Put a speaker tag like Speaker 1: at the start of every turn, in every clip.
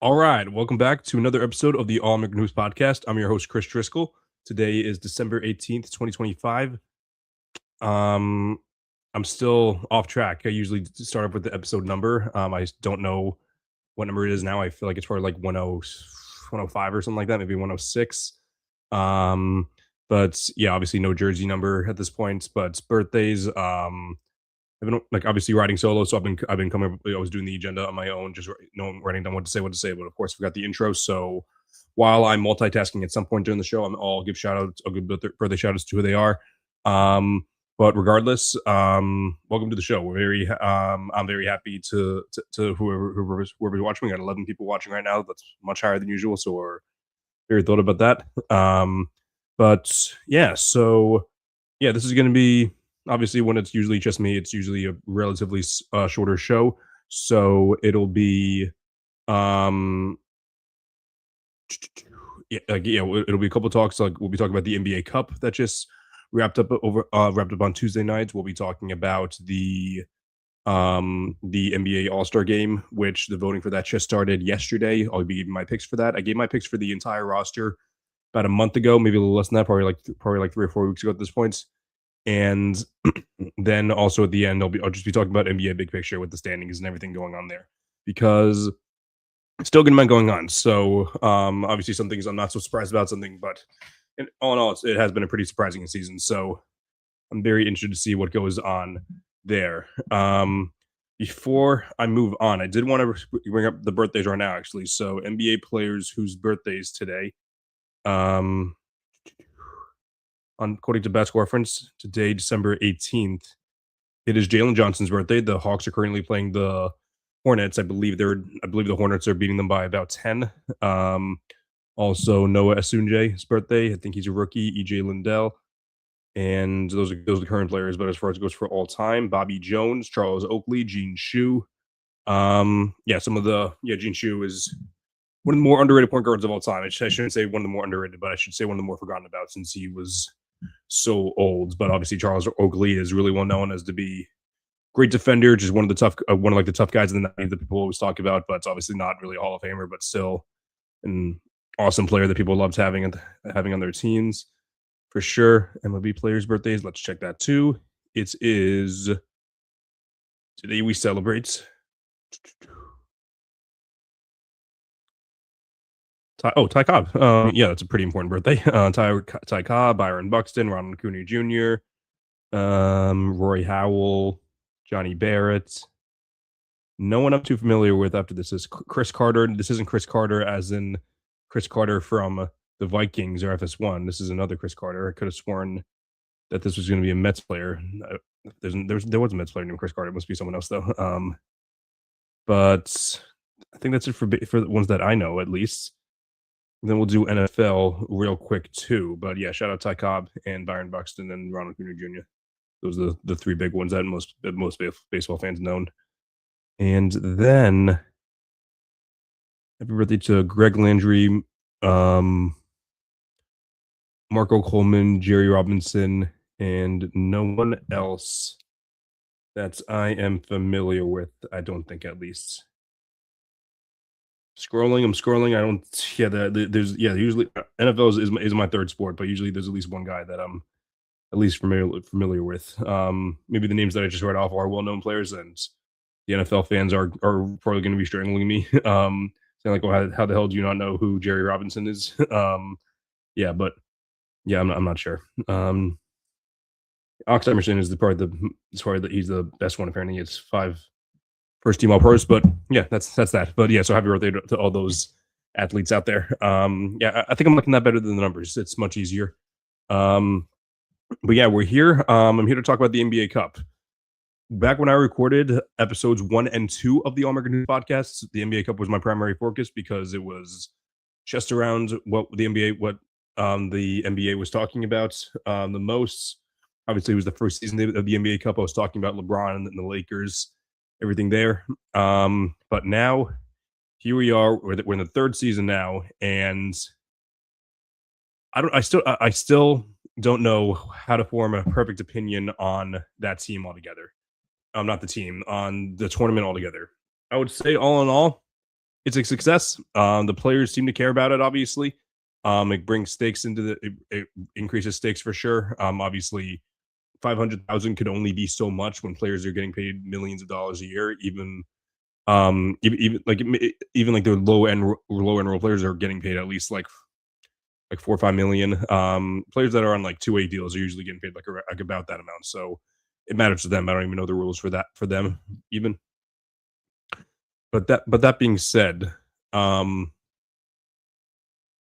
Speaker 1: All right, welcome back to another episode of the All American News Podcast. I'm your host, Chris Driscoll. Today is December 18th, 2025. Um, I'm still off track. I usually start up with the episode number. I don't know what number it is now. I feel like it's probably like 105 or something like that, maybe 106. Um, but yeah, obviously no jersey number at this point, but birthdays. I've been like obviously writing solo, so I've been coming up. I was doing the agenda on my own, just writing down what to say. But of course, we got the intro. So while I'm multitasking at some point during the show, I'll give shout outs, I'll give birthday shout outs to who they are. But regardless, welcome to the show. I'm very happy to whoever's watching. We got 11 people watching right now. That's much higher than usual, so we're very thrilled about that. But yeah, so yeah, this is going to be obviously when it's usually just me. It's usually a relatively shorter show, so it'll be um it'll be a couple talks. Like we'll be talking about the NBA Cup that just wrapped up on Tuesday night. We'll be talking about the NBA All-Star game, which the voting for that just started yesterday. I'll be giving my picks for that. I gave my picks for the entire roster about a month ago, maybe a little less than that, probably like 3 or 4 weeks ago at this point. And then also at the end, I'll just be talking about NBA big picture with the standings and everything going on there, because it's still going to be going on. So obviously some things I'm not so surprised about, but all in all, it has been a pretty surprising season. So I'm very interested to see what goes on there. Before I move on, I did want to bring up the birthdays right now, actually. So NBA players whose birthdays today. Um, according to Basketball Reference, today, December 18th, it is Jalen Johnson's birthday. The Hawks are currently playing the Hornets. I believe the Hornets are beating them by about 10. Also Noah Esunje's birthday. I think he's a rookie. EJ Lindell. And those are the current players. But as far as it goes for all time, Bobby Jones, Charles Oakley, Gene Shue. Gene Shue is one of the more underrated point guards of all time. I shouldn't say one of the more underrated, but I should say one of the more forgotten about, since he was so old. But obviously, Charles Oakley is really well known as to be great defender, just one of the tough guys in the 90s that people always talk about. But it's obviously not really a Hall of Famer, but still an awesome player that people loved having on their teams for sure. MLB players' birthdays. Let's check that too. It is today we celebrate. Ty Cobb. Yeah, that's a pretty important birthday. Ty Cobb, Byron Buxton, Ronald Acuna Jr., Roy Howell, Johnny Barrett. No one I'm too familiar with after this is Chris Carter. This isn't Chris Carter as in Chris Carter from the Vikings or FS1. This is another Chris Carter. I could have sworn that this was going to be a Mets player. There was a Mets player named Chris Carter. It must be someone else though. But I think that's it for the ones that I know, at least. And then we'll do NFL real quick too. But yeah, shout out Ty Cobb and Byron Buxton and Ronald Acuna Jr. Those are the three big ones that most baseball fans known. And then happy birthday to Greg Landry, Marco Coleman, Jerry Robinson, and no one else that I am familiar with. I don't think, at least. I'm scrolling. I don't. Yeah, usually NFL is my third sport, but usually there's at least one guy that I'm at least familiar with. Maybe the names that I just read off are well-known players, and the NFL fans are probably going to be strangling me. Saying like, well, how the hell do you not know who Jerry Robinson is? Yeah, but yeah, I'm not sure. Ox Emerson is he's the best one. Apparently, it's 5 first team all pros, but yeah, that's that. But yeah, so happy birthday to all those athletes out there. Yeah, I think I'm looking that better than the numbers. It's much easier. But yeah, we're here. I'm here to talk about the NBA Cup. Back when I recorded episodes 1 and 2 of the All American News podcast, the NBA Cup was my primary focus because it was just around what the NBA was talking about the most. Obviously, it was the first season of the NBA Cup. I was talking about LeBron and the Lakers, everything there. But now, here we are. We're in the third season now, and I still don't know how to form a perfect opinion on that team altogether. Not the team, on the tournament altogether. I would say, all in all, it's a success. The players seem to care about it. Obviously, it brings stakes into it increases stakes for sure. Obviously, 500,000 could only be so much when players are getting paid millions of dollars a year. Even like the low end role players are getting paid at least like 4 or 5 million. Players that are on like 2 way deals are usually getting paid like about that amount. So it matters to them. I don't even know the rules for that for them even. But that being said, um,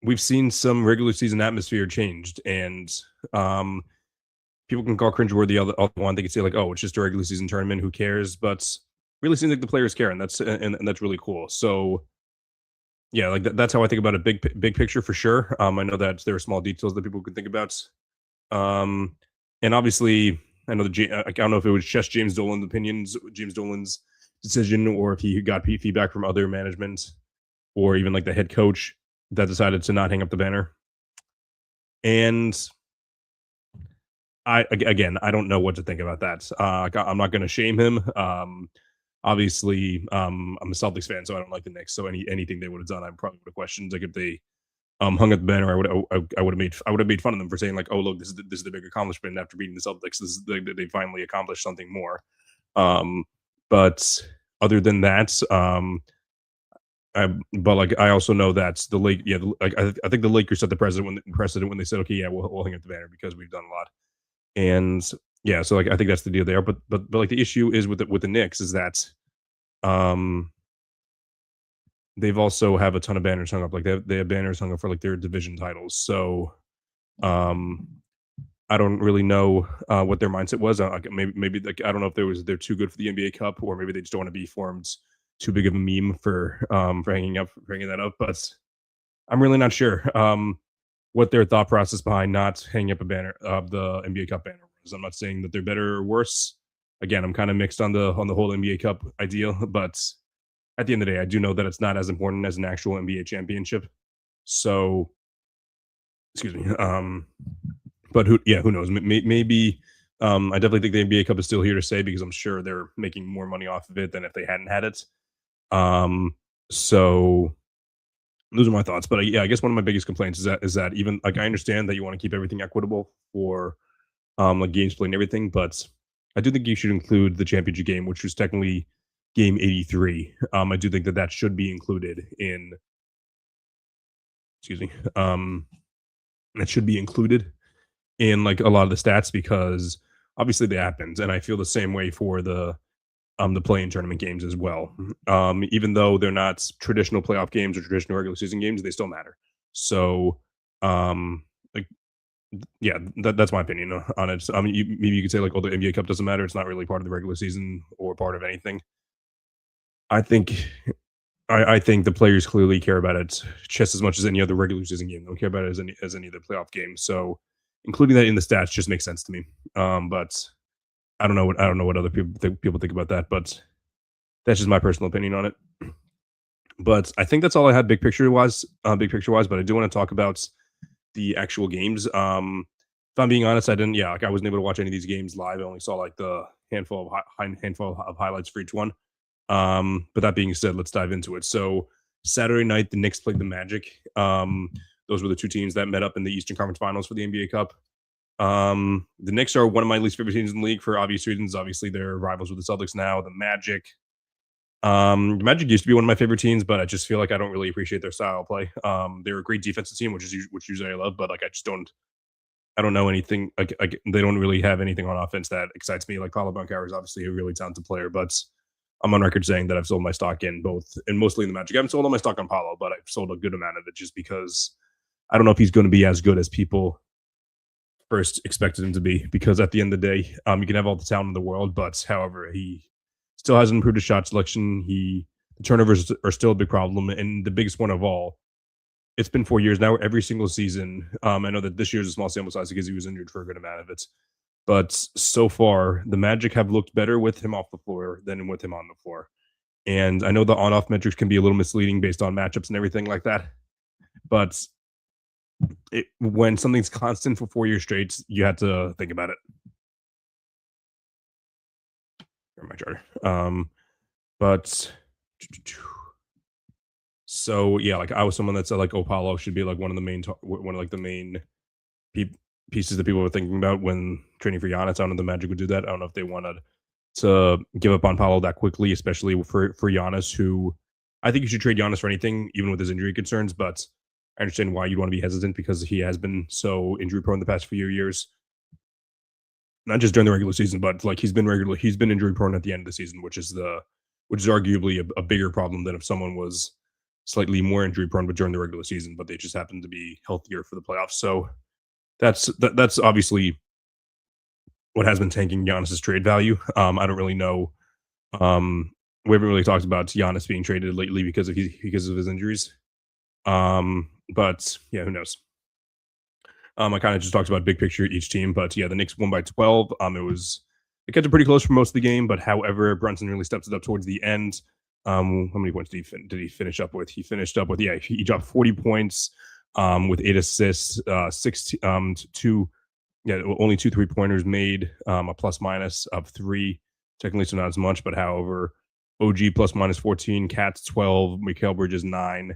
Speaker 1: we've seen some regular season atmosphere changed, and um, people can call cringeworthy all they want. They can say like, "Oh, it's just a regular season tournament. Who cares?" But really seems like the players care, and that's really cool. So yeah, like that's how I think about it. Big picture for sure. I know that there are small details that people can think about. Um, and obviously, I know I don't know if it was just James Dolan's decision, or if he got feedback from other management, or even like the head coach that decided to not hang up the banner. And again, I don't know what to think about that. I'm not going to shame him. Obviously, I'm a Celtics fan, so I don't like the Knicks. So anything they would have done, I probably would have questioned. Like if they hung up the banner, I would have made fun of them for saying like, oh look, this is the big accomplishment after beating the Celtics. They finally accomplished something more. Um, but other than that, but like I also know that the Lake, yeah, like I think the Lakers set the precedent when they said, okay, yeah, we'll hang up the banner because we've done a lot. And yeah, so like I think that's the deal there. But like the issue is with the Knicks is that um they've also have a ton of banners hung up. Like they have banners hung up for like their division titles. So um I don't really know what their mindset was. Maybe like I don't know if they're too good for the NBA Cup, or maybe they just don't want to be formed too big of a meme for hanging that up. But I'm really not sure what their thought process behind not hanging up a banner of the NBA Cup banner was. I'm not saying that they're better or worse. Again, I'm kind of mixed on the whole NBA Cup idea, but at the end of the day, I do know that it's not as important as an actual NBA championship. So, excuse me. But who knows? Maybe I definitely think the NBA Cup is still here to stay because I'm sure they're making more money off of it than if they hadn't had it. Um, so those are my thoughts. But yeah, I guess one of my biggest complaints is that even like I understand that you want to keep everything equitable for like games played and everything, but I do think you should include the championship game, which was technically game 83. I do think that should be included in. Excuse me. That should be included in like a lot of the stats because obviously they happened, and I feel the same way for the play-in tournament games as well. Even though they're not traditional playoff games or traditional regular season games, they still matter. So, like, yeah, that's my opinion on it. I mean, maybe you could say like, oh, the NBA Cup doesn't matter; it's not really part of the regular season or part of anything. I think I think the players clearly care about it just as much as any other regular season game. They don't care about it as any other playoff game. So, including that in the stats just makes sense to me. But I don't know what other people think about that, but that's just my personal opinion on it. But I think that's all I had big picture wise. But I do want to talk about the actual games. If I'm being honest, I didn't. Yeah, like I wasn't able to watch any of these games live. I only saw like the handful of highlights for each one. But that being said, let's dive into it. So Saturday night, the Knicks played the Magic. Those were the two teams that met up in the Eastern Conference Finals for the NBA Cup. The Knicks are one of my least favorite teams in the league for obvious reasons. Obviously, they're rivals with the Celtics now. The Magic used to be one of my favorite teams, but I just feel like I don't really appreciate their style of play. They're a great defensive team, which usually I love, but like I don't know anything. Like they don't really have anything on offense that excites me. Like Paulo Banchero is obviously a really talented player, but I'm on record saying that I've sold my stock in both and mostly in the Magic. I haven't sold all my stock on Paulo, but I've sold a good amount of it just because I don't know if he's going to be as good as people first expected him to be. Because at the end of the day, you can have all the talent in the world, but however, he still hasn't improved his shot selection. The turnovers are still a big problem, and the biggest one of all. It's been 4 years now. Every single season, I know that this year's a small sample size because he was injured for a good amount of it. But so far, the Magic have looked better with him off the floor than with him on the floor. And I know the on-off metrics can be a little misleading based on matchups and everything like that. But when something's constant for 4 years straight, you have to think about it. Or my charter. But So yeah, like I was someone that said like Opalo should be like one of the main one of like the main pe- pieces that people were thinking about when trading for Giannis. I don't know if the Magic would do that. I don't know if they wanted to give up on Paolo that quickly, especially for Giannis, who I think you should trade Giannis for anything, even with his injury concerns. But I understand why you'd want to be hesitant because he has been so injury prone the past few years, not just during the regular season, but like he's been injury prone at the end of the season, which is arguably a bigger problem than if someone was slightly more injury prone, but during the regular season, but they just happened to be healthier for the playoffs. So that's obviously what has been tanking Giannis's trade value. I don't really know. We haven't really talked about Giannis being traded lately because of his injuries. But yeah, who knows? I kind of just talked about big picture each team, but yeah, the Knicks won by 12. It kept it pretty close for most of the game, but however, Brunson really stepped it up towards the end. How many points did he finish up with? He finished up with he dropped 40 points, with 8 assists, two, yeah, only 2 3-pointers made, a plus minus of 3, technically, so not as much, but however, OG plus minus 14, Cats 12, Mikal Bridges 9.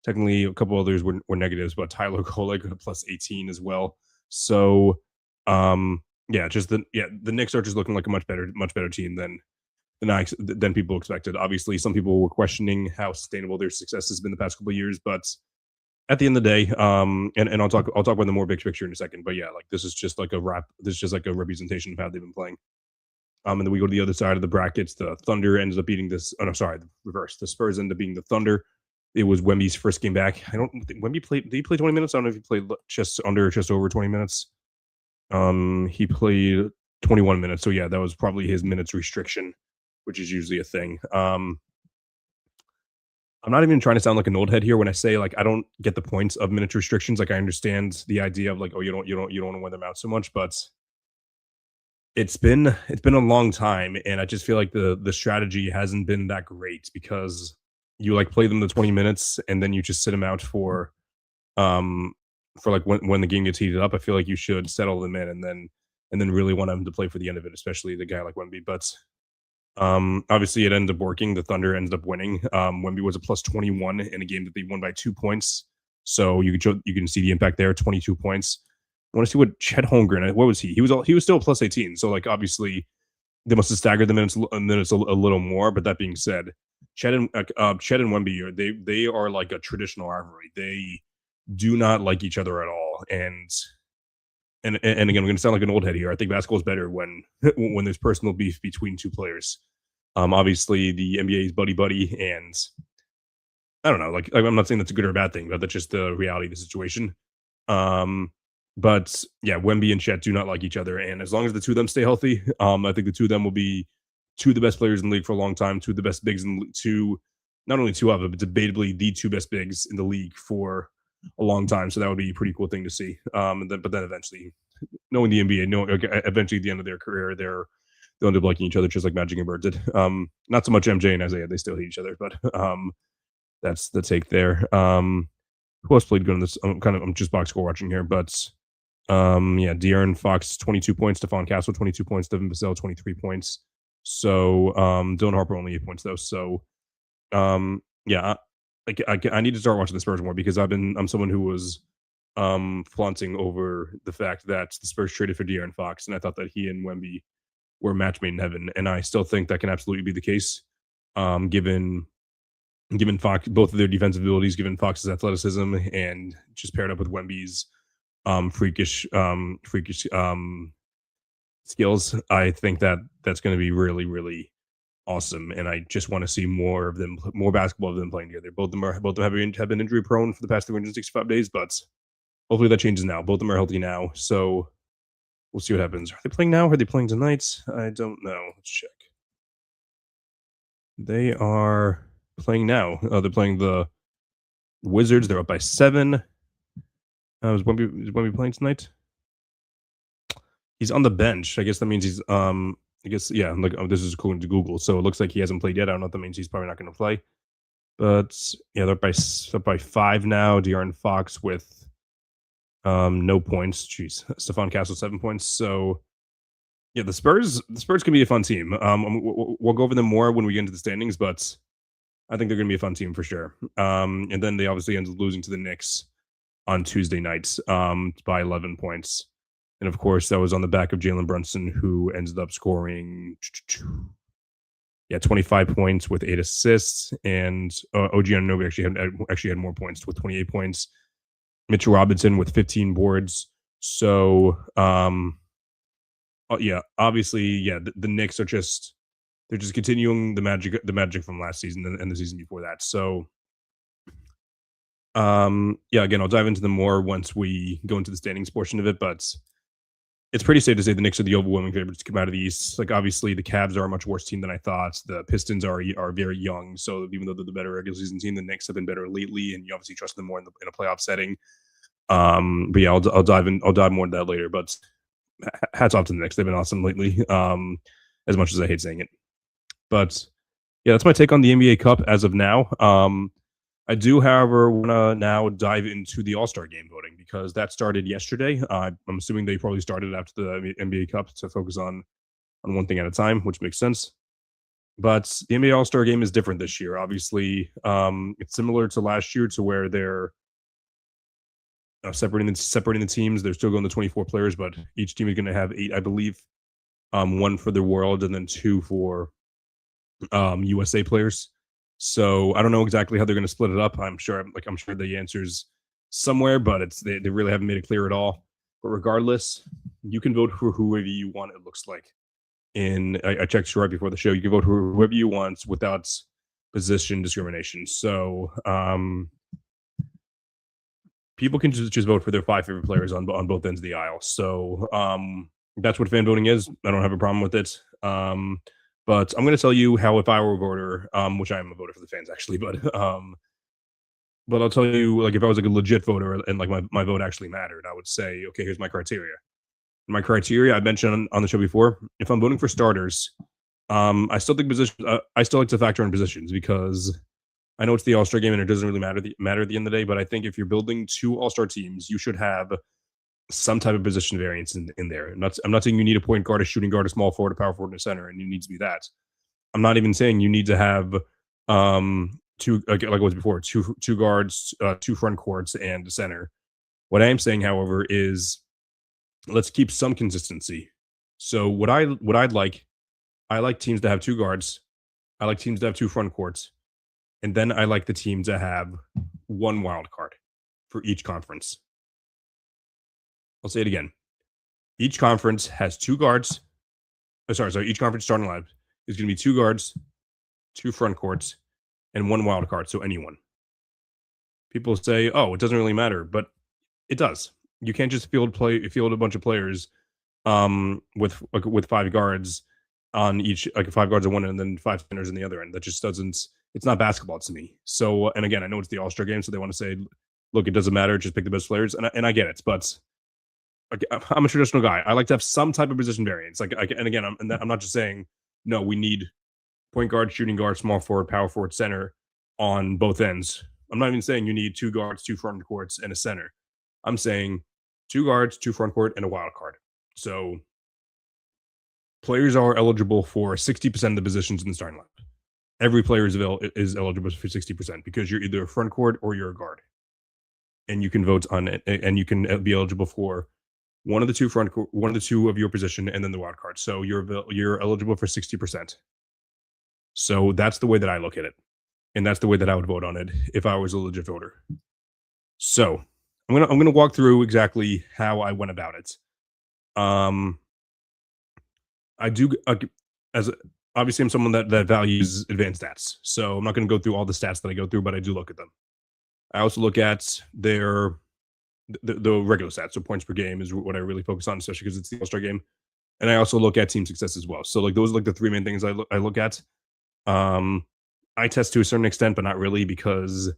Speaker 1: Technically, a couple others were negatives, but Tyler Kolek plus 18 as well. So, yeah, the Knicks are just looking like a much better team than people expected. Obviously, some people were questioning how sustainable their success has been the past couple of years, but at the end of the day, and I'll talk about the more big picture in a second. But yeah, like this is just like a wrap. This is just like a representation of how they've been playing. And then we go to the other side of the brackets. The Thunder ended up beating this. Oh no, sorry, the reverse. The Spurs ended up beating the Thunder. It was Wemby's first game back. I don't think Wemby played. Did he play 20 minutes? I don't know if he played just under or just over 20 minutes. He played 21 minutes. So yeah, that was probably his minutes restriction, which is usually a thing. I'm not even trying to sound like an old head here when I say like I don't get the points of minutes restrictions. Like I understand the idea of like, oh, you don't want to wear them out so much, but it's been a long time, and I just feel like the strategy hasn't been that great because you like play them the 20 minutes and then you just sit them out um for like when the game gets heated up. I feel like you should settle them in and then really want them to play for the end of it, especially the guy like Wemby. But obviously it ended up working. The Thunder ended up winning. Wemby was a plus 21 in a game that they won by 2 points. So you can see the impact there, 22 points. I want to see what Chet Holmgren, what was he? He was still a plus 18. So like obviously they must have staggered the minutes a little more. But that being said, Chet and Wemby they are like a traditional rivalry. They do not like each other at all. And again, I'm going to sound like an old head here. I think basketball is better when when there's personal beef between two players. Obviously the NBA is buddy buddy, and I don't know. Like I'm not saying that's a good or a bad thing, but that's just the reality of the situation. Um, but yeah, Wemby and Chet do not like each other, and as long as the two of them stay healthy, I think the two of them will be two of the best players in the league for a long time. Two of the best bigs in two, not only two of them, but debatably the two best bigs in the league for a long time. So that would be a pretty cool thing to see. But then eventually, knowing the NBA, knowing eventually at the end of their career, they'll end up liking each other just like Magic and Bird did. Not so much MJ and Isaiah; they still hate each other, but that's the take there. Who else played good in this? I'm just box score watching here, but yeah, De'Aaron Fox 22 points, Stephon Castle 22 points, Devin Vassell 23 points. So Dylan Harper only 8 points though. So yeah, I need to start watching the Spurs more because I'm someone who was flaunting over the fact that the Spurs traded for De'Aaron Fox, and I thought that he and Wemby were a match made in heaven, and I still think that can absolutely be the case. Given Fox both of their defensive abilities, given Fox's athleticism, and just paired up with Wemby's freakish skills, I think that that's going to be really really awesome. And I just want to see more of them, more basketball of them playing together. Both of them have been injury prone for the past 365 days, but hopefully that changes now. Both of them are healthy now, so we'll see what happens. Are they playing now? Are they playing tonight? I don't know. Let's check. They are playing now. They're playing the Wizards. They're up by 7. Is Wemby playing tonight? He's on the bench. I guess that means he's I guess yeah. Like this is according to Google, so it looks like he hasn't played yet. I don't know if that means he's probably not going to play. But yeah, they're up by 5 now. De'Aaron Fox with no points. Jeez, Stephon Castle 7 points. So yeah, the Spurs can be a fun team. We'll go over them more when we get into the standings, but I think they're going to be a fun team for sure. And then they obviously ended up losing to the Knicks on Tuesday nights by 11 points. And of course, that was on the back of Jalen Brunson, who ended up scoring 25 points with 8 assists, and OG Anunoby actually had more points with 28 points. Mitchell Robinson with 15 boards. So obviously, the Knicks are they're just continuing the magic from last season and the season before that. So again, I'll dive into them more once we go into the standings portion of it, but it's pretty safe to say the Knicks are the overwhelming favorites to come out of the East. Like, obviously, the Cavs are a much worse team than I thought. The Pistons are very young, so even though they're the better regular season team, the Knicks have been better lately, and you obviously trust them more in a playoff setting. But yeah, I'll dive more into that later. But hats off to the Knicks; they've been awesome lately. As much as I hate saying it, but yeah, that's my take on the NBA Cup as of now. I do, however, want to now dive into the All-Star game voting because that started yesterday. I'm assuming they probably started after the NBA Cup to focus on one thing at a time, which makes sense. But the NBA All-Star game is different this year. Obviously, it's similar to last year to where they're separating the teams. They're still going to 24 players, but each team is going to have 8, I believe. One for the world and then 2 for USA players. So I don't know exactly how they're going to split it up. I'm sure the answer's somewhere, but they really haven't made it clear at all. But regardless, you can vote for whoever you want. It looks like, and I checked right before the show. You can vote for whoever you want without position discrimination. So people can just vote for their 5 favorite players on both ends of the aisle. So that's what fan voting is. I don't have a problem with it. But I'm going to tell you how, if I were a voter, which I am a voter for the fans actually, but I'll tell you, like, if I was like a legit voter and like my vote actually mattered, I would say, okay, here's my criteria. My criteria I mentioned on the show before. If I'm voting for starters, I still think I still like to factor in positions because I know it's the All-Star game and it doesn't really matter at the end of the day. But I think if you're building 2 All-Star teams, you should have some type of position variance in there. I'm not saying you need a point guard, a shooting guard, a small forward, a power forward, and a center, and you need to be that. I'm not even saying you need to have 2, like it was before, two guards, 2 front courts, and a center. What I am saying, however, is let's keep some consistency. So what I'd like, I like teams to have 2 guards. I like teams to have 2 front courts, and then I like the team to have 1 wild card for each conference. I'll say it again. Each conference has 2 guards. Each conference starting lineup is going to be 2 guards, 2 front courts, and 1 wild card. So anyone. People say, "Oh, it doesn't really matter," but it does. You can't just field a bunch of players with 5 guards on each, like 5 guards on one end and then 5 centers on the other end. That just doesn't. It's not basketball to me. So, and again, I know it's the All-Star game, so they want to say, "Look, it doesn't matter. Just pick the best players," and I get it, but I'm a traditional guy. I like to have some type of position variance. And again, I'm not just saying, no, we need point guard, shooting guard, small forward, power forward, center on both ends. I'm not even saying you need 2 guards, 2 front courts, and a center. I'm saying 2 guards, 2 front court, and a wild card. So players are eligible for 60% of the positions in the starting lineup. Every player is eligible for 60% because you're either a front court or you're a guard, and you can vote on it, and you can be eligible for one of the 2 one of the 2 of your position, and then the wild card. So you're eligible for 60%. So that's the way that I look at it, and that's the way that I would vote on it if I was a legit voter. So I'm gonna walk through exactly how I went about it. I do obviously I'm someone that values advanced stats, so I'm not going to go through all the stats that I go through, but I do look at them. I also look at the regular stats, so points per game is what I really focus on, especially because it's the All-Star game. And I also look at team success as well. So like those are like the 3 main things I look at. I test to a certain extent, but not really, because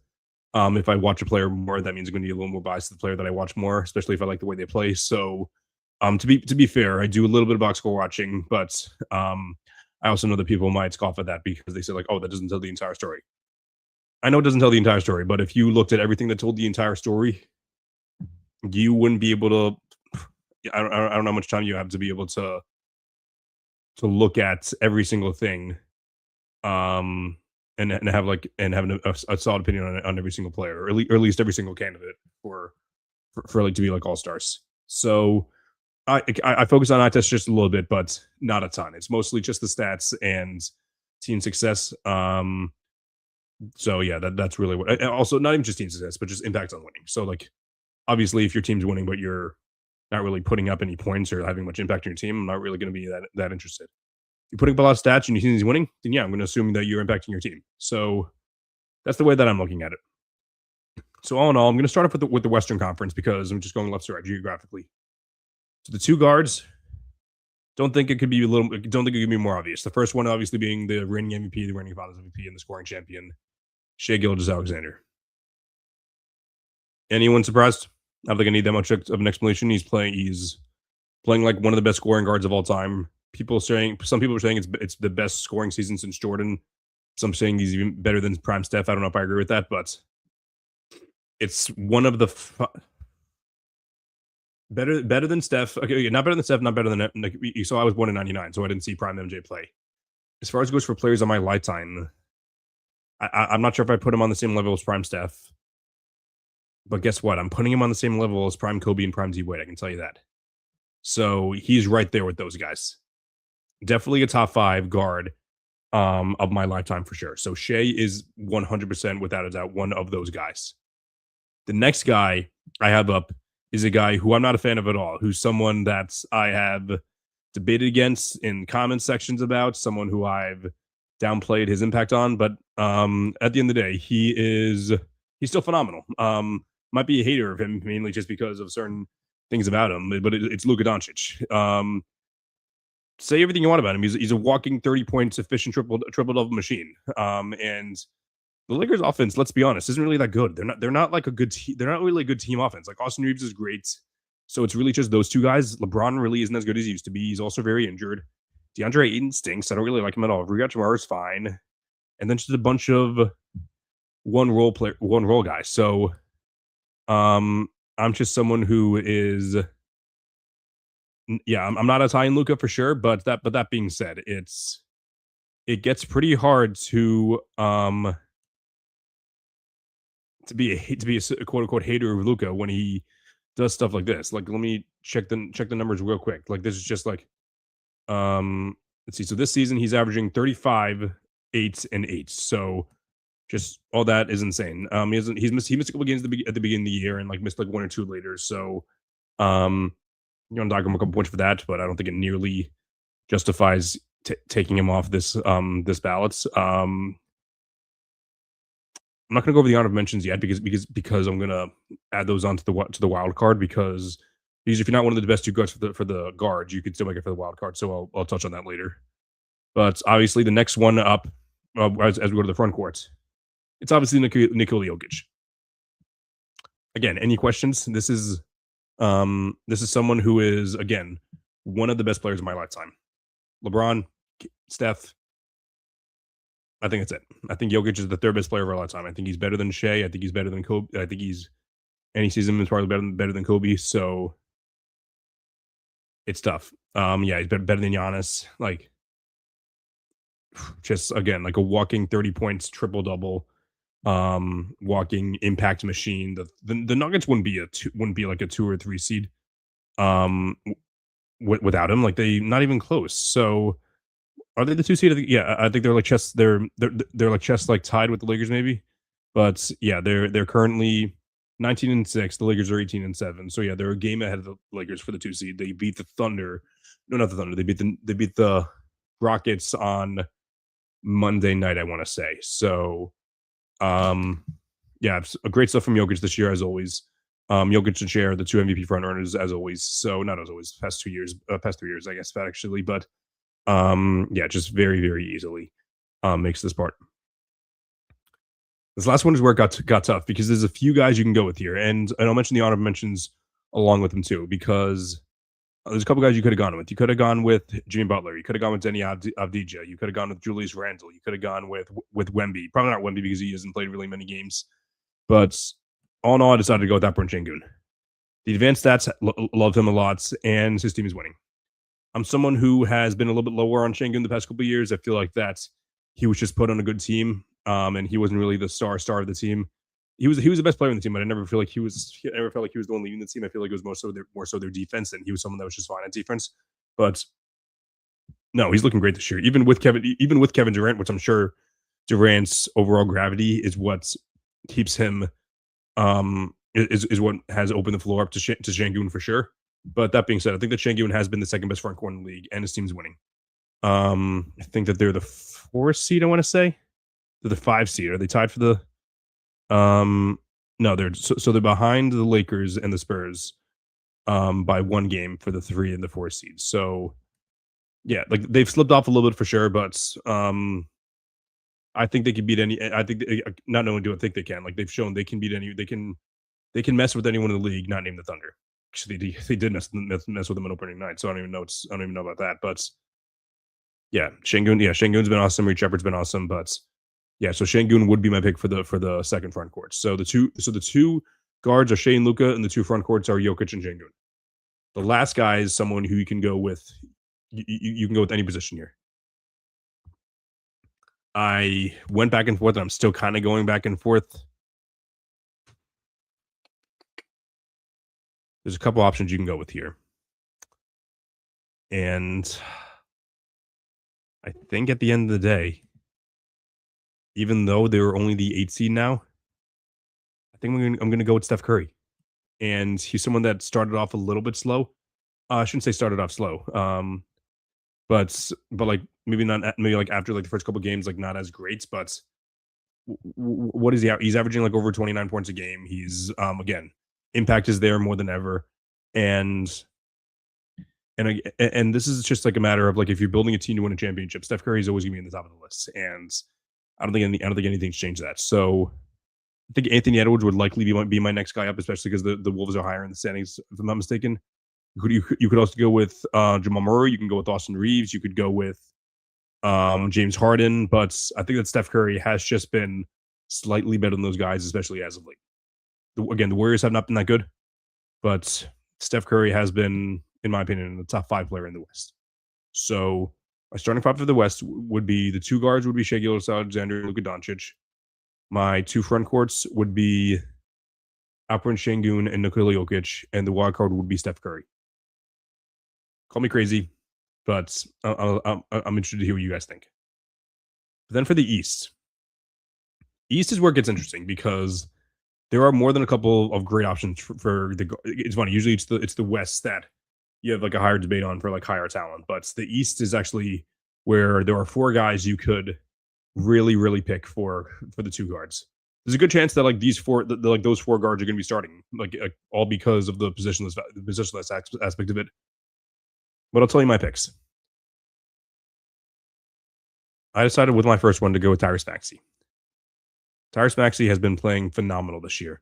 Speaker 1: if I watch a player more, that means I'm going to be a little more biased to the player that I watch more, especially if I like the way they play. So to be fair, I do a little bit of box score watching, but I also know that people might scoff at that because they say like, oh, that doesn't tell the entire story. I know it doesn't tell the entire story, but if you looked at everything that told the entire story, you wouldn't be able to. I don't know how much time you have to be able to look at every single thing, and and have having a solid opinion on every single player, or at least every single candidate for like to be like all stars. So I focus on eye test just a little bit, but not a ton. It's mostly just the stats and team success. So yeah, that's really what. And also, not even just team success, but just impact on winning. So like, obviously, if your team's winning, but you're not really putting up any points or having much impact on your team, I'm not really going to be that interested. You're putting up a lot of stats and your team's winning, then yeah, I'm going to assume that you're impacting your team. So that's the way that I'm looking at it. So all in all, I'm going to start off with the Western Conference because I'm just going left to right geographically. So the two guards, don't think it could be more obvious. The first one obviously being the reigning MVP, the reigning Finals MVP, and the scoring champion, Shai Gilgeous-Alexander. Anyone surprised? I don't think I need that much of an explanation. He's playing like one of the best scoring guards of all time. Some people are saying it's the best scoring season since Jordan. Some saying he's even better than prime Steph. I don't know if I agree with that, but it's one of the better than Steph. Okay, not better than Steph, not better than like you saw. I was born in '99, so I didn't see prime MJ play. As far as it goes for players on my lifetime, I'm not sure if I put him on the same level as prime Steph. But guess what? I'm putting him on the same level as prime Kobe and prime D Wade. I can tell you that. So he's right there with those guys. Definitely a top 5 guard of my lifetime for sure. So Shai is 100% without a doubt one of those guys. The next guy I have up is a guy who I'm not a fan of at all, who's someone that I have debated against in comment sections about, someone who I've downplayed his impact on, but at the end of the day, he's still phenomenal. Might be a hater of him mainly just because of certain things about him, but it's Luka Doncic. Say everything you want about him. He's a walking 30 points efficient triple double machine. And the Lakers offense, let's be honest, isn't really that good. They're not like a good team. They're not really a good team offense. Like Austin Reeves is great. So it's really just those two guys. LeBron really isn't as good as he used to be. He's also very injured. DeAndre Ayton stinks. I don't really like him at all. Riyad Jamar is fine. And then just a bunch of one role guys. So I'm just someone who is I'm not as high in Luka for sure, but that being said, it gets pretty hard to be a quote unquote hater of Luka when he does stuff like this. Like, let me check the numbers real quick. Like, this is just like let's see. So this season he's averaging 35, 8, and 8. So just all that is insane. He missed a couple games at the beginning of the year and like missed like 1 or 2 later. So you know, dock him a couple points for that, but I don't think it nearly justifies taking him off this ballot. I'm not going to go over the honorable mentions yet because I'm going to add those on to the wild card because if you're not one of the best 2 guards for the guards, you could still make it for the wild card. So I'll touch on that later. But obviously the next one up as we go to the front court, it's obviously Nikola Jokic. Again, any questions? This is someone who is, again, one of the best players of my lifetime. LeBron, Steph. I think that's it. I think Jokic is the 3rd best player of our lifetime. I think he's better than Shai. I think he's better than Kobe. I think any season is probably better than Kobe. So it's tough. He's better than Giannis. Like, just again, like a walking 30 points, triple double, walking impact machine. The Nuggets wouldn't be like a 2 or 3 seed without him. Like, they not even close. So are they the 2 seed? I think they're like chess. They're like chess, like tied with the Lakers maybe. But yeah, they're currently 19-6. The Lakers are 18-7. So yeah, they're a game ahead of the Lakers for the 2 seed. They beat the Thunder. No, not the Thunder. They beat the Rockets on Monday night, I want to say. So it's a great stuff from Jokic this year, as always. Jokic and Shai are the 2 MVP front runners, as always. So not as always, past 3 years, I guess, actually. But just very, very easily makes this part. This last one is where it got tough because there's a few guys you can go with here, and I'll mention the honorable mentions along with them too, because there's a couple guys you could have gone with. You could have gone with Jimmy Butler. You could have gone with Denny Avdija. You could have gone with Julius Randle. You could have gone with Wemby. Probably not Wemby because he hasn't played really many games. But all in all, I decided to go with that Shengun. The advanced stats love him a lot, and his team is winning. I'm someone who has been a little bit lower on Shengun the past couple of years. I feel like that he was just put on a good team. and he wasn't really the star of the team. He was the best player on the team, but I never feel like I never felt like he was the one leading the team. I feel like it was more so their defense, and he was someone that was just fine at defense. But no, he's looking great this year. Even with Kevin Durant, which I'm sure Durant's overall gravity is what keeps him is what has opened the floor up to to Şengün for sure. But that being said, I think that Şengün has been the second best front court in the league, and his team's winning. I think that they're the 4 seed. I want to say they're the 5 seed. Are they tied for the? No, they're they're behind the Lakers and the Spurs by 1 game for the 3 and the 4 seeds. So yeah, like they've slipped off a little bit for sure, but I think they can beat any. I think not only do I think they can, like they've shown they can beat any. They can mess with anyone in the league, not named the Thunder. Actually, they did mess with them on opening night, so I don't even know. I don't even know about that, but yeah, Şengün's been awesome. Reed Shepard's been awesome, but yeah, so Şengün would be my pick for the second front court. So the two guards are Shea and Luka, and the 2 front courts are Jokic and Şengün. The last guy is someone who you can go with. You can go with any position here. I went back and forth, and I'm still kind of going back and forth. There's a couple options you can go with here. And I think at the end of the day, even though they were only the 8 seed now, I think I'm going to go with Steph Curry. And he's someone that started off a little bit slow. I shouldn't say started off slow. But like maybe like after like the first couple games, like not as great, but what is he? He's averaging like over 29 points a game. He's again, impact is there more than ever, and this is just like a matter of like if you're building a team to win a championship, Steph Curry is always gonna be in the top of the list, and I don't think anything's changed that. So I think Anthony Edwards would likely be my next guy up, especially because the Wolves are higher in the standings, if I'm not mistaken. You could also go with Jamal Murray. You can go with Austin Reeves. You could go with James Harden. But I think that Steph Curry has just been slightly better than those guys, especially as of late. Again, the Warriors have not been that good, but Steph Curry has been, in my opinion, the top 5 player in the West. So my starting 5 for the West would be the 2 guards would be Shai Gilgeous-Alexander and Luka Doncic. My 2 front courts would be Alperen Şengün and Nikola Jokic, and the wild card would be Steph Curry. Call me crazy, but I'm interested to hear what you guys think. But then for the East is where it gets interesting because there are more than a couple of great options for the. It's funny. Usually, it's the West that you have like a higher debate on for like higher talent, but the East is actually where there are 4 guys you could really pick for the 2 guards. There's a good chance that like these 4, like those 4 guards are going to be starting, like all because of the positionless aspect of it. But I'll tell you my picks. I decided with my first one to go with Tyrese Maxey. Tyrese Maxey has been playing phenomenal this year.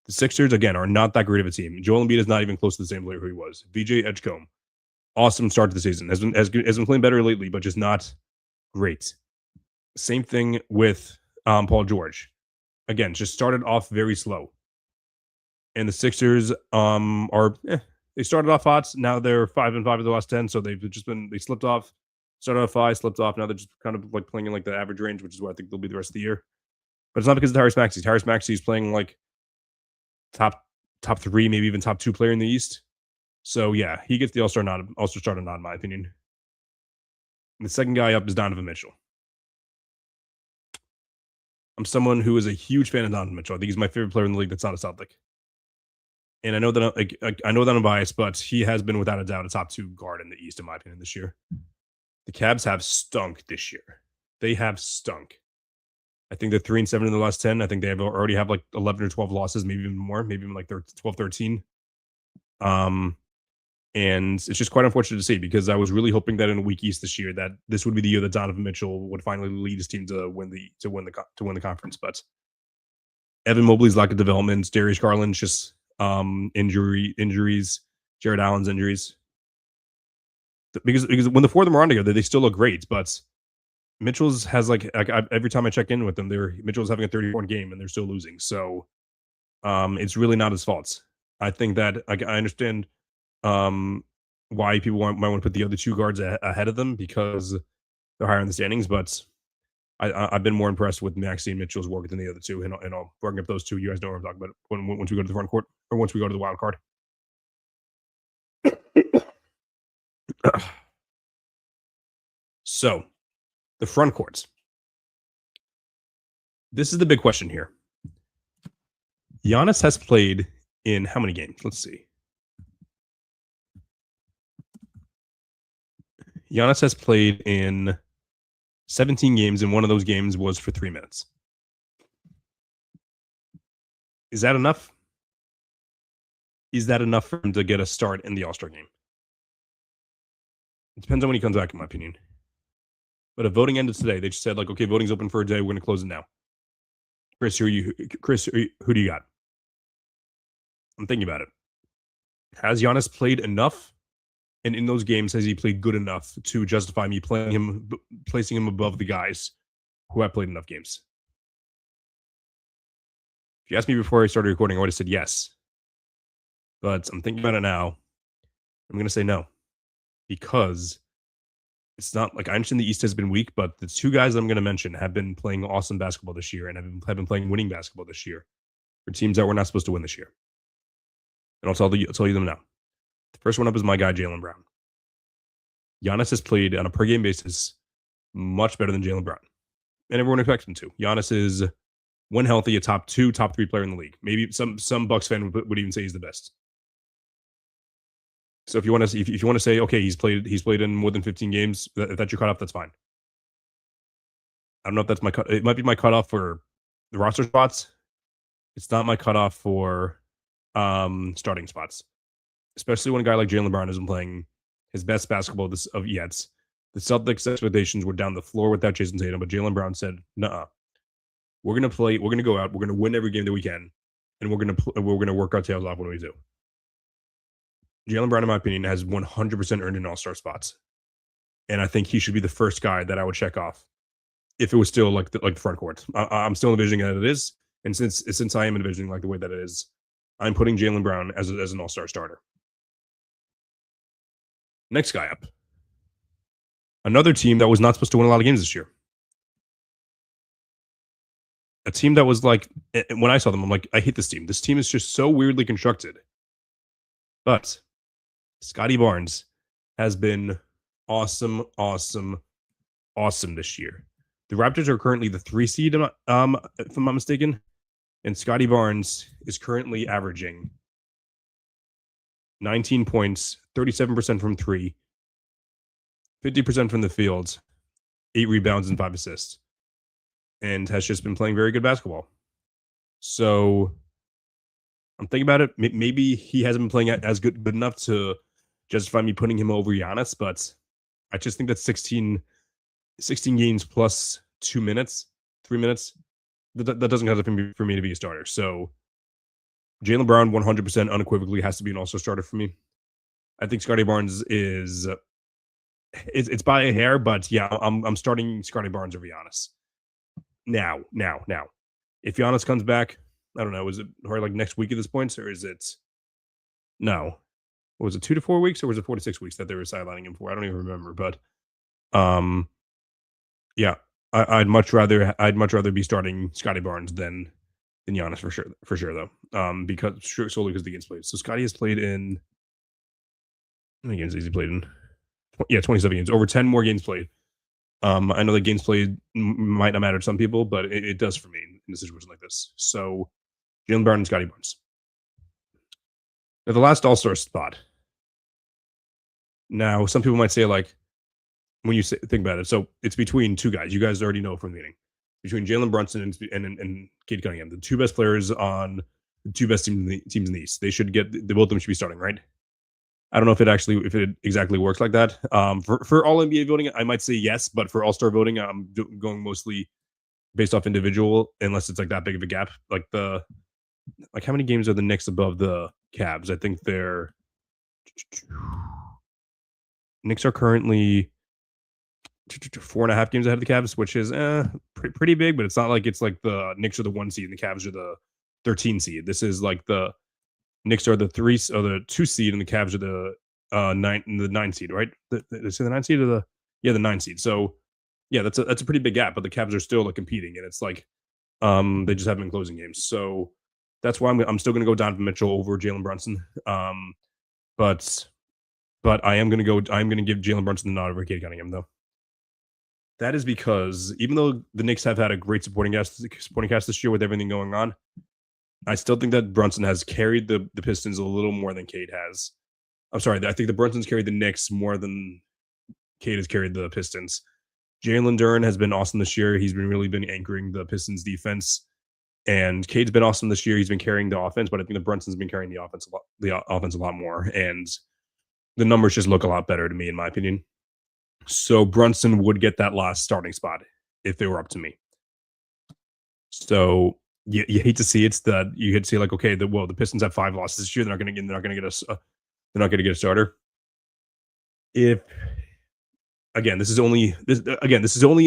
Speaker 1: The Sixers, again, are not that great of a team. Joel Embiid is not even close to the same player who he was. VJ Edgecombe, awesome start to the season. Has been playing better lately, but just not great. Same thing with Paul George. Again, just started off very slow. And the Sixers they started off hot. Now they're 5-5 of the last 10, so they slipped off. Started off 5, slipped off. Now they're just kind of like playing in like the average range, which is what I think they'll be the rest of the year. But it's not because of Tyrese Maxey. Tyrese Maxey is playing like top 3, maybe even top 2 player in the East. So yeah, he gets the All-Star nod, in my opinion. And the second guy up is Donovan Mitchell. I'm someone who is a huge fan of Donovan Mitchell. I think he's my favorite player in the league that's not a Celtic. And I know that I'm biased, but he has been without a doubt a top 2 guard in the East, in my opinion, this year. The Cavs have stunk this year. They have stunk. I think they're 3-7 in the last 10. I think they already have like 11 or 12 losses, maybe even more, maybe even like 12, 13. And it's just quite unfortunate to see because I was really hoping that in a weak East this year that this would be the year that Donovan Mitchell would finally lead his team to win the conference. But Evan Mobley's lack of development, Darius Garland's just injuries, Jared Allen's injuries. Because when the 4 of them are on together, they still look great. But Mitchell's has like every time I check in with them, Mitchell's having a 30-point game and they're still losing. So it's really not his fault. I think that I understand why people might want to put the other 2 guards ahead of them because they're higher in the standings. But I've been more impressed with Maxey and Mitchell's work than the other two, and I'll bring up those two. You guys know what I'm talking about once we go to the front court or once we go to the wild card. So, the front courts. This is the big question here. Giannis has played in how many games? Let's see. Giannis has played in 17 games, and one of those games was for 3 minutes. Is that enough? Is that enough for him to get a start in the All-Star game? It depends on when he comes back, in my opinion. But if voting ended today, they just said, like, okay, voting's open for a day. We're going to close it now. Chris, who do you got? I'm thinking about it. Has Giannis played enough? And in those games, has he played good enough to justify me placing him above the guys who have played enough games? If you asked me before I started recording, I would have said yes. But I'm thinking about it now. I'm going to say no. Because it's not like I understand the East has been weak, but the two guys I'm going to mention have been playing awesome basketball this year and have been playing winning basketball this year for teams that we're not supposed to win this year. And I'll tell you them now. The first one up is my guy, Jaylen Brown. Giannis has played on a per-game basis much better than Jaylen Brown. And everyone expects him to. Giannis is, when healthy, a top 2, top 3 player in the league. Maybe some Bucks fan would even say he's the best. So if you want to say, okay, he's played in more than 15 games, if that's your cutoff, that's fine. I don't know if that's my cut. It might be my cutoff for the roster spots. It's not my cutoff for starting spots, especially when a guy like Jaylen Brown isn't playing his best basketball of yet. The Celtics' expectations were down the floor without Jason Tatum, but Jaylen Brown said, "Nuh-uh, we're gonna play. We're gonna go out. We're gonna win every game that we can, and we're gonna work our tails off when we do." Jaylen Brown, in my opinion, has 100% earned an All-Star spots, and I think he should be the first guy that I would check off if it was still like the front court. I'm still envisioning that it is, and since I am envisioning like the way that it is, I'm putting Jaylen Brown as an All-Star starter. Next guy up, another team that was not supposed to win a lot of games this year. A team that was like, when I saw them, I'm like, I hate this team. This team is just so weirdly constructed. But Scotty Barnes has been awesome this year. The Raptors are currently the 3 seed, if I'm not mistaken, and Scotty Barnes is currently averaging 19 points, 37% from 3, 50% from the field, 8 rebounds and 5 assists, and has just been playing very good basketball. So I'm thinking about it. Maybe he hasn't been playing as good enough to justify me putting him over Giannis, but I just think that 16 games plus 2 minutes, 3 minutes, that doesn't have to for me to be a starter. So Jaylen Brown 100% unequivocally has to be an All-Star starter for me. I think Scotty Barnes it's by a hair, but yeah, I'm starting Scotty Barnes over Giannis. Now. If Giannis comes back, I don't know, is it or like next week at this point, or is it no? Was it 2 to 4 weeks, or was it 4 to 6 weeks that they were sidelining him for? I don't even remember, but yeah, I'd much rather be starting Scotty Barnes than Giannis for sure though. Because solely because the games played. So Scotty has played in how many games has he played in? Yeah, 27 games, over 10 more games played. I know that games played might not matter to some people, but it does for me in a situation like this. So Jaylen Brown and Scotty Barnes. Now the last All-Star spot. Now some people might say, like, when you think about it, so it's between two guys. You guys already know from the beginning. Between Jalen Brunson and Cade Cunningham, the two best players on the two best teams in the East. They should get both of them should be starting, right? I don't know if it exactly works like that. For all NBA voting, I might say yes, but for All-Star voting, I'm going mostly based off individual, unless it's like that big of a gap. Like how many games are the Knicks above the Cavs? I think they're Knicks are currently 4.5 games ahead of the Cavs, which is pretty big, but it's not like it's like the Knicks are the 1 seed and the Cavs are the 13 seed. This is like the Knicks are the 2 seed and the Cavs are the 9 seed, right? Did I say the 9 seed or the 9 seed? So Yeah, that's a pretty big gap, but the Cavs are still like competing, and it's like they just haven't been closing games. So that's why I'm still going to go Donovan Mitchell over Jalen Brunson. But I am going to go. I'm going to give Jalen Brunson the nod over Cade Cunningham, though. That is because even though the Knicks have had a great supporting cast this year with everything going on, I still think that Brunson has carried the Pistons a little more than Cade has. I'm sorry, I think the Brunson's carried the Knicks more than Cade has carried the Pistons. Jalen Duren has been awesome this year. He's been anchoring the Pistons defense, and Cade's been awesome this year. He's been carrying the offense, but I think the Brunson's been carrying the offense a lot more, and the numbers just look a lot better to me, in my opinion. So Brunson would get that last starting spot if they were up to me. So you hate to see it's that you hate to see like, okay, the Pistons have 5 losses this year. They're not going to get a starter. If this is only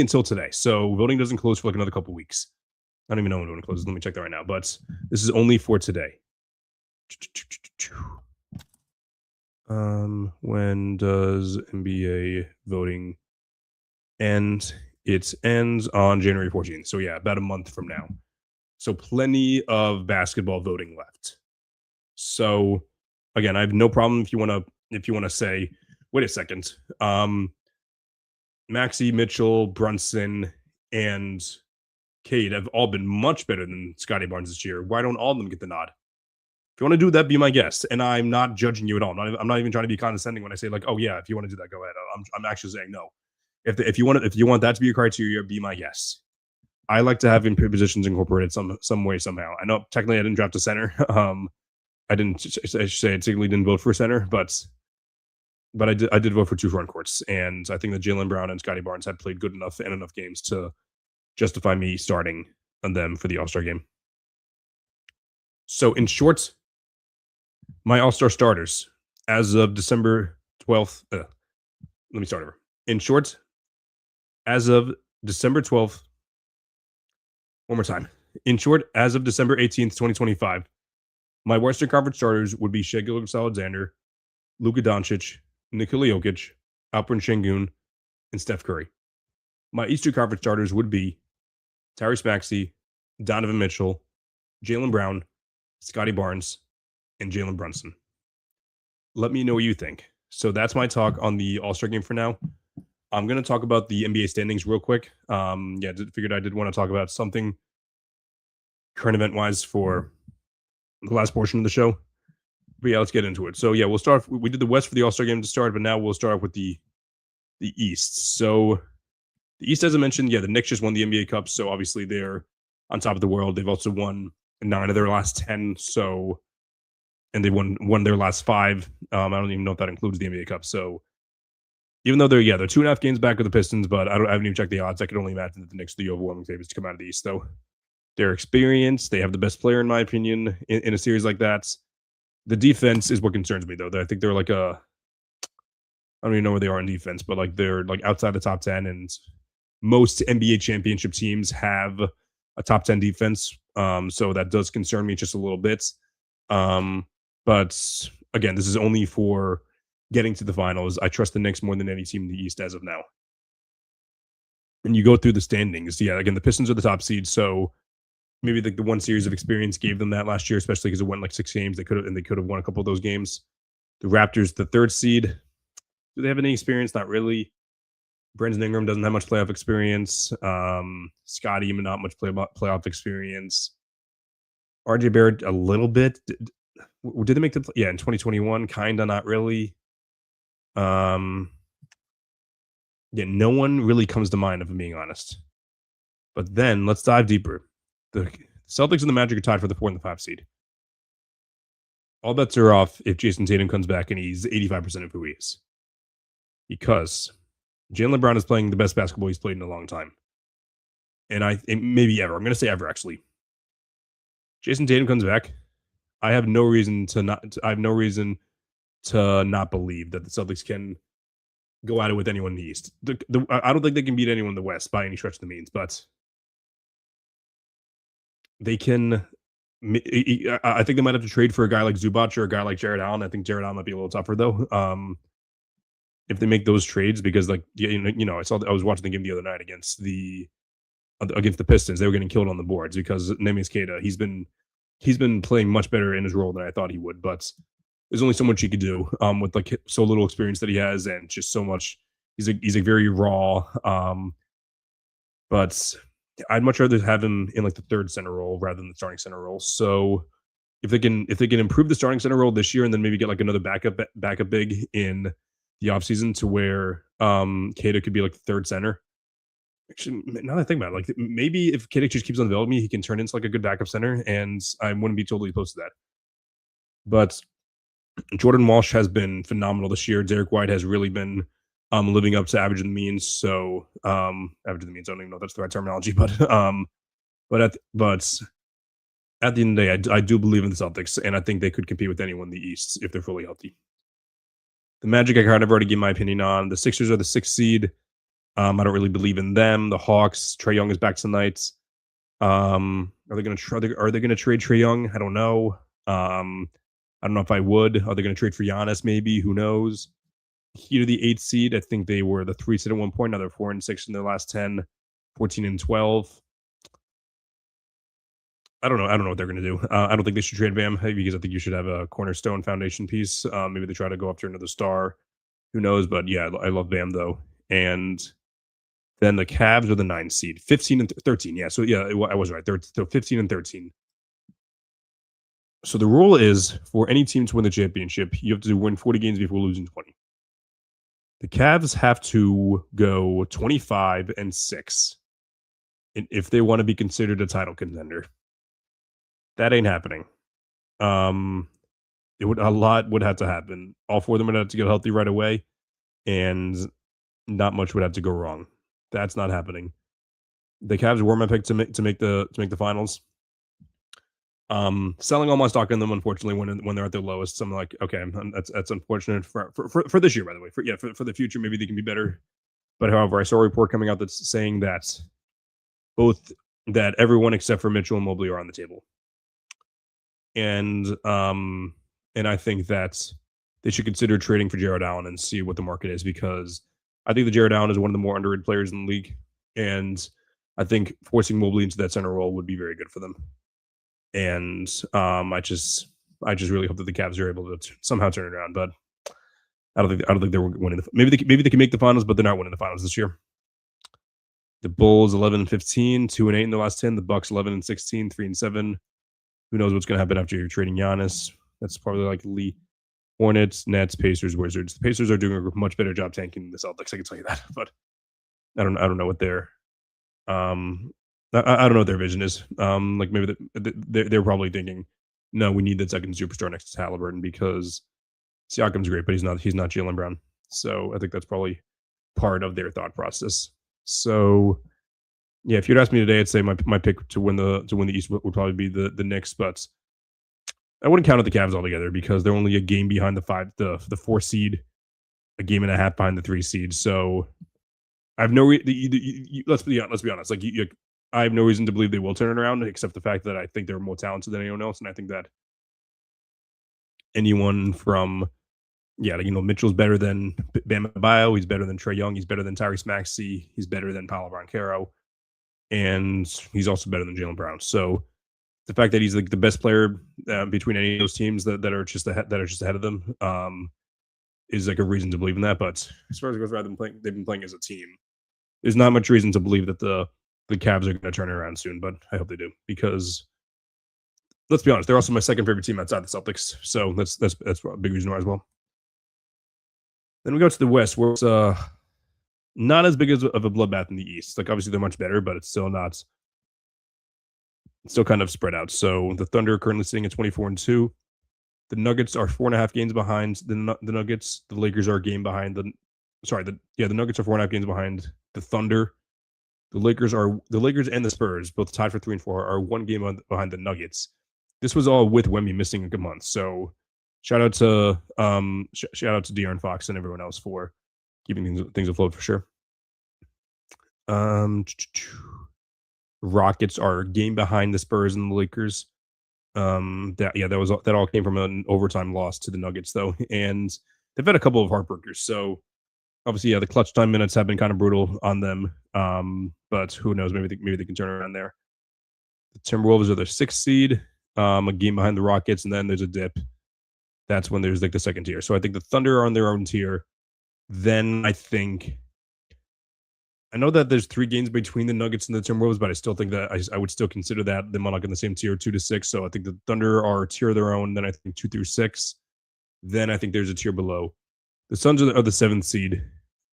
Speaker 1: until today. So voting doesn't close for like another couple weeks. I don't even know when voting closes. Let me check that right now. But this is only for today. When does NBA voting end? It ends on January 14th. So yeah, about a month from now. So plenty of basketball voting left. So again, I have no problem if you want to say, wait a second, Maxey, Mitchell, Brunson, and Cade have all been much better than Scotty Barnes this year. Why don't all of them get the nod? If you want to do that, be my guest. And I'm not judging you at all. I'm not even trying to be condescending when I say like, oh yeah, if you want to do that, go ahead. I'm actually saying no. If you want that to be your criteria, be my guest. I like to have in positions incorporated some way somehow. I know technically I didn't draft a center. I technically didn't vote for center, but I did vote for 2 front courts, and I think that Jaylen Brown and Scotty Barnes had played good enough and enough games to justify me starting on them for the All-Star game. So in short, my All-Star starters as of December 12th. Let me start over. In short, as of December 12th. One more time. In short, as of December 18th, 2025, my Western Conference starters would be Shai Gilgeous-Alexander, Luka Doncic, Nikola Jokic, Alperen Şengün, and Steph Curry. My Eastern Conference starters would be Tyrese Maxey, Donovan Mitchell, Jaylen Brown, Scotty Barnes, and Jalen Brunson. Let me know what you think. So that's my talk on the All-Star game for now. I'm going to talk about the NBA standings real quick. Figured I did want to talk about something current event-wise for the last portion of the show. But yeah, let's get into it. So yeah, we'll start. We did the West for the All-Star game to start, but now we'll start with the East. So the East, as I mentioned, the Knicks just won the NBA Cup, so obviously they're on top of the world. They've also won 9 of their last 10. So, and they won their last 5. I don't even know if that includes the NBA Cup. So, even though they're 2.5 games back with the Pistons, but I haven't even checked the odds. I could only imagine that the Knicks are the overwhelming favorites to come out of the East. Though their experience, they have the best player in my opinion in a series like that. The defense is what concerns me, though. I think they're like I don't even know where they are in defense, but like they're like outside the top 10, and most NBA championship teams have a top 10 defense. So that does concern me just a little bit. But again, this is only for getting to the finals. I trust the Knicks more than any team in the East as of now. And you go through the standings. Yeah, again, the Pistons are the top seed, so maybe the one series of experience gave them that last year, especially because it went like 6 games. They could have won a couple of those games. The Raptors, the 3rd seed. Do they have any experience? Not really. Brandon Ingram doesn't have much playoff experience. Scotty, not much playoff experience. RJ Barrett, a little bit. Did they make the in 2021? Kinda, not really. No one really comes to mind, if I'm being honest. But then let's dive deeper. The Celtics and the Magic are tied for the 4 and the 5 seed. All bets are off if Jason Tatum comes back and he's 85% of who he is. Because Jaylen Brown is playing the best basketball he's played in a long time. And maybe ever. I'm going to say ever, actually. Jason Tatum comes back. I have no reason to not believe that the Celtics can go at it with anyone in the East. I don't think they can beat anyone in the West by any stretch of the means, but they can. I think they might have to trade for a guy like Zubac or a guy like Jared Allen. I think Jared Allen might be a little tougher, though. if they make those trades, because like I was watching the game the other night against the Pistons. They were getting killed on the boards because Neemias Queta, he's been playing much better in his role than I thought he would, but there's only so much he could do with like so little experience that he has, and just so much. He's a very raw. But I'd much rather have him in like the third center role rather than the starting center role. So if they can improve the starting center role this year and then maybe get like another backup big in the offseason to where Kata could be like the third center. Actually, now that I think about it, like maybe if Kata just keeps on developing, he can turn into like a good backup center, and I wouldn't be totally opposed to that. But Jordan Walsh has been phenomenal this year. Derek White has really been living up to average the means. So average the means, I don't even know if that's the right terminology, but at the end of the day, I do believe in the Celtics, and I think they could compete with anyone in the East if they're fully healthy. The Magic, I kind of already gave my opinion on. The Sixers are the sixth seed. I don't really believe in them. The Hawks, Trae Young is back tonight. Are they going to trade Trae Young? I don't know. I don't know if I would. Are they going to trade for Giannis? Maybe. Who knows? Heat of the eighth seed. I think they were the 3 seed at one point. Now they're 4-6 in their last 10, 14-12. I don't know. I don't know what they're going to do. I don't think they should trade Bam because I think you should have a cornerstone foundation piece. Maybe they try to go after another star. Who knows? But yeah, I love Bam though. And then the Cavs are the 9 seed, 15-13. Yeah, so yeah, I was right. So 15-13. So the rule is for any team to win the championship, you have to win 40 games before losing 20. The Cavs have to go 25-6 if they want to be considered a title contender. That ain't happening. A lot would have to happen. All 4 of them would have to get healthy right away, and not much would have to go wrong. That's not happening. The Cavs were my pick to make the finals. Selling all my stock in them, unfortunately, when they're at their lowest. So I'm like, okay, that's unfortunate for this year, by the way. For the future, maybe they can be better. But however, I saw a report coming out that's saying that everyone except for Mitchell and Mobley are on the table. And I think that they should consider trading for Jared Allen and see what the market is, because I think that Jared Allen is one of the more underrated players in the league, and I think forcing Mobley into that center role would be very good for them. And I just really hope that the Cavs are able to somehow turn it around, but I don't think they're winning. Maybe they can make the finals, but they're not winning the finals this year. The Bulls 11-15, 2-8 in the last 10. The Bucks 11-16, 3-7. Who knows what's going to happen after you're trading Giannis? That's probably likely. Hornets, Nets, Pacers, Wizards. The Pacers are doing a much better job tanking than the Celtics. I can tell you that, but I don't know what their I don't know what their vision is. Like maybe they're probably thinking, no, we need the second superstar next to Halliburton because Siakam's great, but he's not Jaylen Brown. So I think that's probably part of their thought process. So yeah, if you'd asked me today, I'd say my pick to win the East would probably be the Knicks, but I wouldn't count out the Cavs altogether because they're only a game behind the 4 seed, a game and a half behind the 3 seed. So I have no let's be honest. Like I have no reason to believe they will turn it around, except the fact that I think they're more talented than anyone else, and I think that anyone from Mitchell's better than Bam Adebayo, he's better than Trae Young, he's better than Tyrese Maxey, he's better than Paolo Banchero, and he's also better than Jaylen Brown. So the fact that he's like the best player between any of those teams that are just ahead of them is like a reason to believe in that. But as far as it goes, they've been playing as a team. There's not much reason to believe that the Cavs are going to turn it around soon, but I hope they do, because let's be honest, they're also my second favorite team outside the Celtics. So that's a big reason why as well. Then we go to the West, where it's not as big of a bloodbath in the East. Like obviously they're much better, but it's still not. It's still kind of spread out. So the Thunder are currently sitting at 24-2. The Nuggets are 4.5 games behind the Nuggets. The Lakers are a game behind the Nuggets are 4.5 games behind the Thunder. The Lakers and the Spurs, both tied for 3 and 4, are 1 game behind the Nuggets. This was all with Wemby missing a good month. So shout out to De'Aaron Fox and everyone else for keeping things afloat for sure. Rockets are a game behind the Spurs and the Lakers. That all came from an overtime loss to the Nuggets though, and they've had a couple of heartbreakers. So Obviously, yeah, the clutch time minutes have been kind of brutal on them. But who knows? Maybe they can turn around there. The Timberwolves are their 6th seed, a game behind the Rockets, and then there's a dip. That's when there's like the second tier. So I think the Thunder are on their own tier. Then I know that there's 3 games between the Nuggets and the Timberwolves, but I still think that I would still consider that them like in the same tier, 2 to 6. So I think the Thunder are a tier of their own. Then I think 2 through 6. Then I think there's a tier below. The Suns are the 7th seed,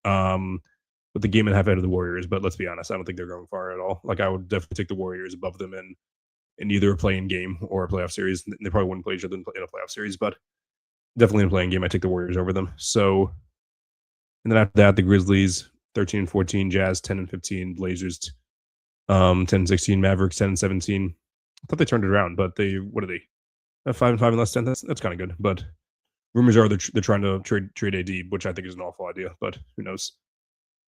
Speaker 1: with the game and a half out of the Warriors. But let's be honest, I don't think they're going far at all. Like I would definitely take the Warriors above them in either a playing game or a playoff series. They probably wouldn't play each other in a playoff series, but definitely in a playing game, I take the Warriors over them. So, and then after that, the Grizzlies 13 and 14, Jazz 10 and 15, Blazers 10 and 16, Mavericks 10 and 17. I thought they turned it around, but what are they? 5 and 5 and less 10. That's kind of good. But rumors are they're trying to trade AD, which I think is an awful idea. But who knows?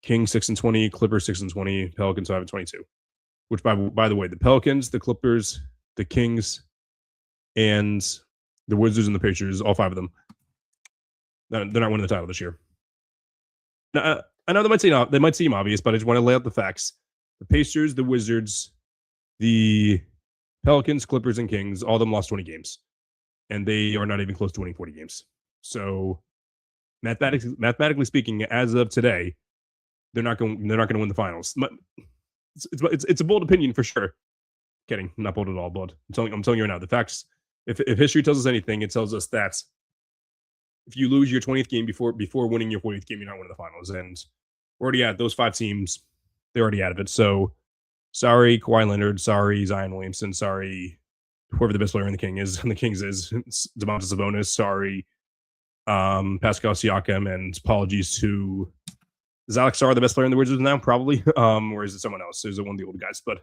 Speaker 1: Kings 6 and 20, Clippers 6 and 20, Pelicans 5 and 22. Which by the way, the Pelicans, the Clippers, the Kings, and the Wizards and the Pacers, all 5 of them, they're not winning the title this year. Now, I know they might seem obvious, but I just want to lay out the facts. The Pacers, the Wizards, the Pelicans, Clippers, and Kings, all of them lost 20 games. And they are not even close to winning 40 games. So mathematically speaking, as of today, they're not going to win the finals. It's a bold opinion for sure. Kidding, not bold at all. But I'm telling you right now, the facts. If history tells us anything, it tells us that if you lose your 20th game before winning your 40th game, you're not winning the finals. And we're already at those 5 teams. They're already out of it. So sorry, Kawhi Leonard. Sorry, Zion Williamson. Sorry, whoever the best player in the Kings is. Domantas Sabonis. Sorry, Pascal Siakam. And apologies to. Is Alex Sarr the best player in the Wizards now? Probably. Or is it someone else? Is it one of the old guys? But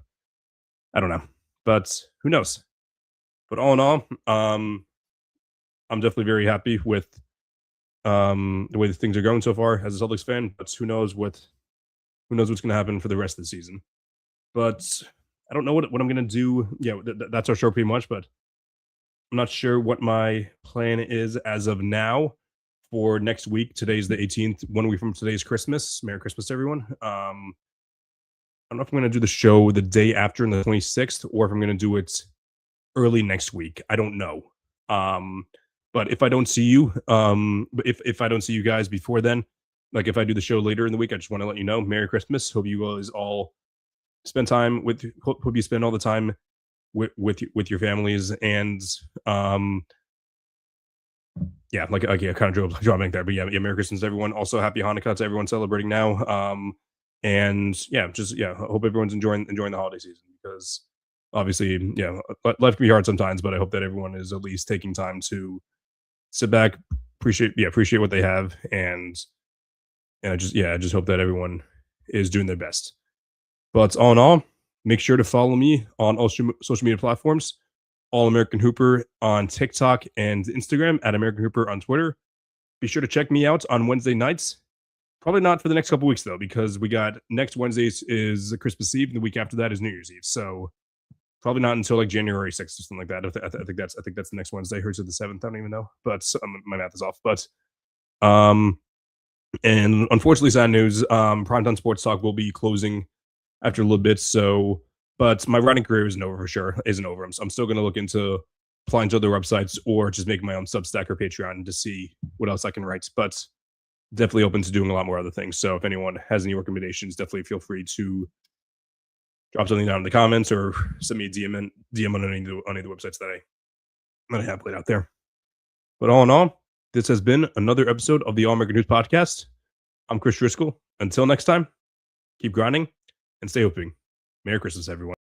Speaker 1: I don't know. But who knows? But all in all, I'm definitely very happy with the way things are going so far as a Celtics fan. But who knows what's going to happen for the rest of the season. But I don't know what I'm going to do. Yeah, that's our show pretty much. But I'm not sure what my plan is as of now for next week. Today's the 18th, 1 week from today's Christmas. Merry Christmas, everyone. I don't know if I'm going to do the show the day after on the 26th or if I'm going to do it early next week. I don't know. But if I don't see you, if I don't see you guys before then, like if I do the show later in the week, I just want to let you know, Merry Christmas. Hope you guys all spend time hope you spend all the time with your families. And yeah, kind of drawing there, but yeah, Merry Christmas to everyone. Also, Happy Hanukkah to everyone celebrating now. And yeah, I hope everyone's enjoying the holiday season because obviously, yeah, life can be hard sometimes, but I hope that everyone is at least taking time to sit back, appreciate what they have, and I just hope that everyone is doing their best. But all in all, make sure to follow me on all social media platforms. All American Hooper on TikTok and Instagram, at American Hooper on Twitter. Be sure to check me out on Wednesday nights. Probably not for the next couple weeks though, because we got next Wednesday is Christmas Eve, and the week after that is New Year's Eve. So probably not until like January 6th or something like that. I think that's the next Wednesday. Hers is the 7th. I don't even know, but my math is off. But and unfortunately, sad news. Primetime Sports Talk will be closing after a little bit. So. But my writing career isn't over for sure. Isn't over. I'm still going to look into applying to other websites or just make my own Substack or Patreon to see what else I can write. But definitely open to doing a lot more other things. So if anyone has any recommendations, definitely feel free to drop something down in the comments or send me a DM on any of the websites that I have laid out there. But all in all, this has been another episode of the All American News Podcast. I'm Chris Driscoll. Until next time, keep grinding and stay hoping. Merry Christmas, everyone.